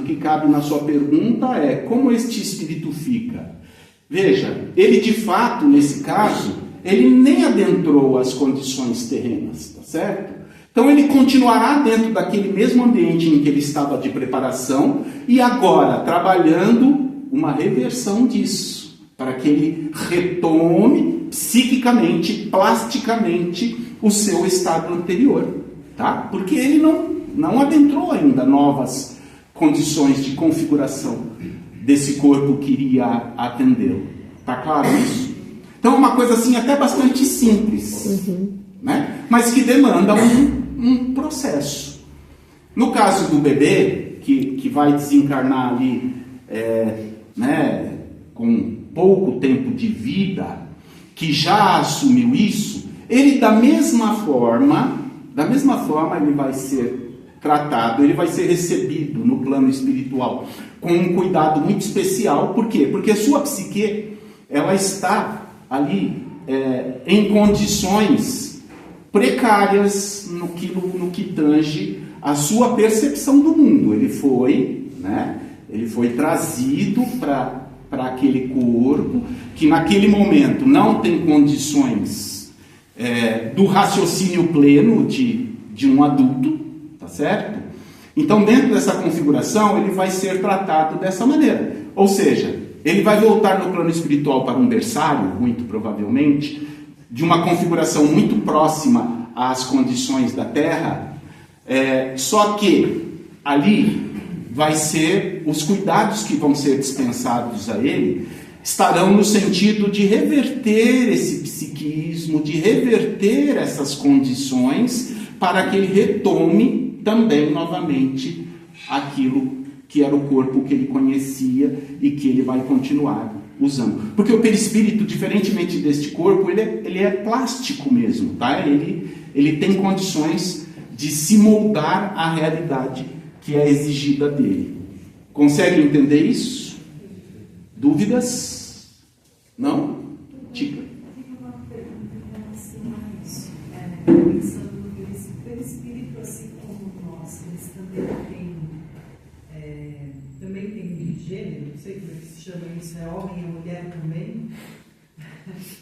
que cabe na sua pergunta é: como este espírito fica? Veja, ele de fato, nesse caso, ele nem adentrou as condições terrenas, tá certo? Então ele continuará dentro daquele mesmo ambiente em que ele estava de preparação e agora trabalhando uma reversão disso, para que ele retome psiquicamente, plasticamente, o seu estado anterior, tá? Porque ele não adentrou ainda novas condições de configuração desse corpo que iria atendê-lo. Tá claro isso? Então é uma coisa assim até bastante simples, né? Mas que demanda um processo. No caso do bebê, que vai desencarnar ali, né, com pouco tempo de vida, que já assumiu isso, ele da mesma forma ele vai ser tratado, ele vai ser recebido no plano espiritual com um cuidado muito especial. Por quê? Porque a sua psique, ela está ali em condições precárias no que tange a sua percepção do mundo. Ele foi trazido para aquele corpo que naquele momento não tem condições do raciocínio pleno de um adulto, tá certo? Então, dentro dessa configuração, ele vai ser tratado dessa maneira. Ou seja, ele vai voltar no plano espiritual para um berçário, muito provavelmente, de uma configuração muito próxima às condições da Terra, só que ali vai ser, os cuidados que vão ser dispensados a ele estarão no sentido de reverter esse psiquismo, de reverter essas condições para que ele retome também novamente aquilo que era o corpo que ele conhecia e que ele vai continuar usando. Porque o perispírito, diferentemente deste corpo, ele é plástico mesmo, tá? Ele tem condições de se moldar à realidade que é exigida dele. Consegue entender isso? Dúvidas? Não? Diga. Eu tenho uma pergunta em relação a isso. Pensando no perispírito, assim como nós, eles também tem gênero, não sei como é que se chama isso, é homem e mulher também?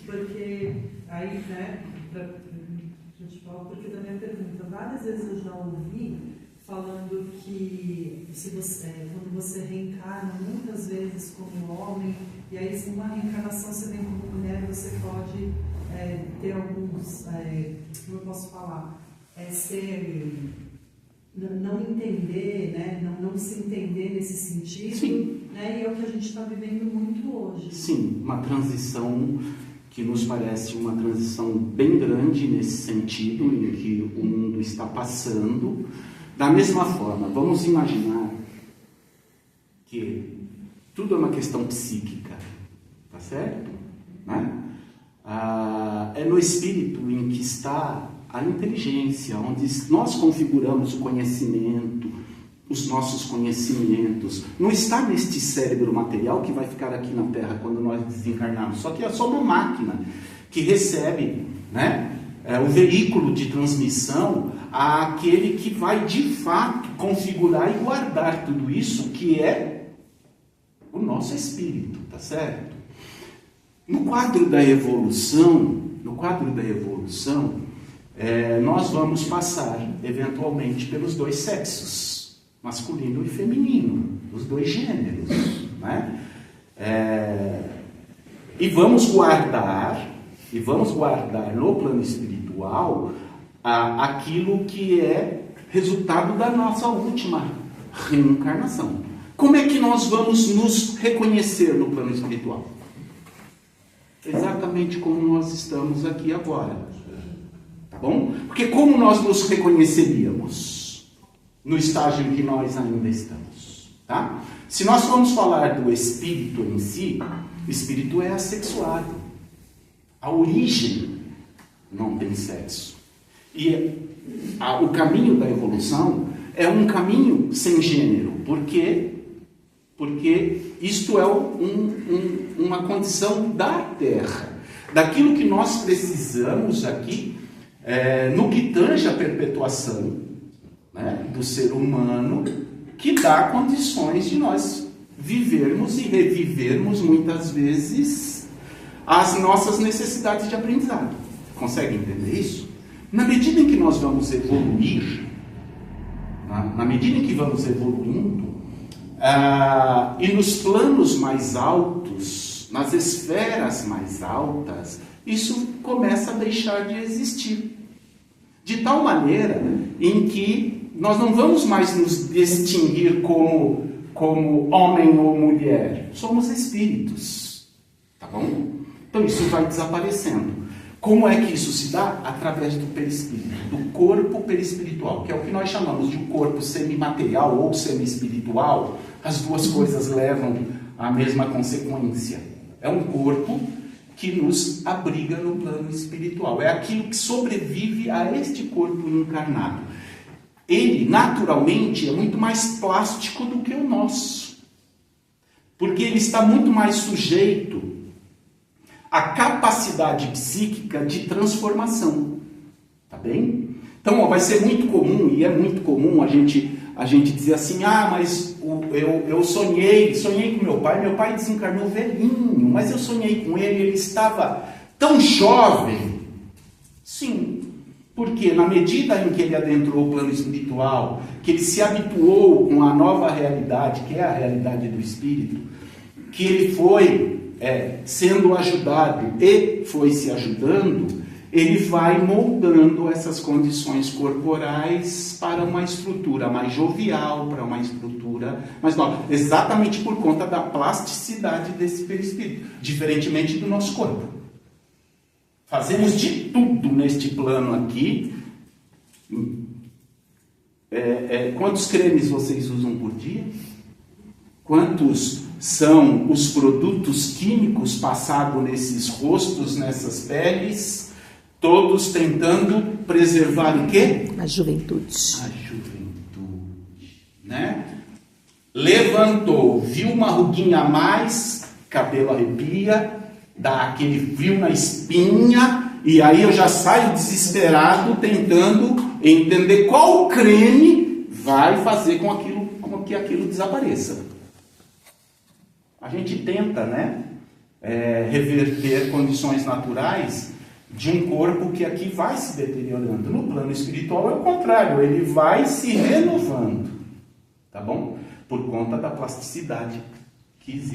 Porque aí, né, a gente fala, porque da minha pergunta, várias vezes eu já ouvi falando que quando você reencarna muitas vezes como homem, e aí se uma reencarnação você vem como mulher, você pode ter alguns, como eu posso falar, não entender, né? não se entender nesse sentido. Sim. Né? E é o que a gente está vivendo muito hoje. Sim, uma transição que nos parece uma transição bem grande nesse sentido, em que o mundo está passando. Da mesma forma, vamos imaginar que tudo é uma questão psíquica, tá certo? Né? É no espírito em que está a inteligência, onde nós configuramos o conhecimento, os nossos conhecimentos. Não está neste cérebro material que vai ficar aqui na Terra quando nós desencarnarmos, só que é só uma máquina que recebe, né, o veículo de transmissão àquele que vai de fato configurar e guardar tudo isso, que é o nosso espírito, tá certo? No quadro da evolução, nós vamos passar eventualmente pelos dois sexos, masculino e feminino, os dois gêneros, né? E vamos guardar no plano espiritual aquilo que é resultado da nossa última reencarnação. Como é que nós vamos nos reconhecer no plano espiritual? Exatamente como nós estamos aqui agora. Tá bom? Porque como nós nos reconheceríamos no estágio em que nós ainda estamos? Tá? Se nós formos falar do espírito em si, o espírito é assexuado. A origem não tem sexo. E o caminho da evolução é um caminho sem gênero. Por quê? Porque isto é uma condição da Terra. Daquilo que nós precisamos aqui, no que tange a perpetuação, né, do ser humano que dá condições de nós vivermos e revivermos muitas vezes as nossas necessidades de aprendizado. Consegue entender isso? Na medida em que nós vamos evoluir, na medida em que vamos evoluindo, e nos planos mais altos, nas esferas mais altas, isso começa a deixar de existir. De tal maneira em que nós não vamos mais nos distinguir como homem ou mulher. Somos espíritos. Tá bom? Então isso vai desaparecendo. Como é que isso se dá? Através do perispírito, do corpo perispiritual, que é o que nós chamamos de um corpo semimaterial ou semi-espiritual. As duas coisas levam à mesma consequência. É um corpo que nos abriga no plano espiritual. É aquilo que sobrevive a este corpo encarnado. Ele, naturalmente, é muito mais plástico do que o nosso. Porque ele está muito mais sujeito à capacidade psíquica de transformação. Tá bem? Então, vai ser muito comum, e é muito comum a gente dizer assim, mas eu sonhei com meu pai desencarnou velhinho, mas eu sonhei com ele estava tão jovem. Sim, porque na medida em que ele adentrou o plano espiritual, que ele se habituou com a nova realidade, que é a realidade do espírito, que ele foi sendo ajudado e foi se ajudando, ele vai moldando essas condições corporais para uma estrutura mais jovial, para uma estrutura mais nova, exatamente por conta da plasticidade desse perispírito, diferentemente do nosso corpo. Fazemos de tudo neste plano aqui. Quantos cremes vocês usam por dia? Quantos são os produtos químicos passados nesses rostos, nessas peles? Todos tentando preservar o quê? A juventude. A juventude, né? Levantou, viu uma ruguinha a mais, cabelo arrepia, dá aquele frio na espinha, e aí eu já saio desesperado tentando entender qual creme vai fazer com que aquilo desapareça. A gente tenta, reverter condições naturais de um corpo que aqui vai se deteriorando. No plano espiritual é o contrário, ele vai se renovando, tá bom? Por conta da plasticidade que existe.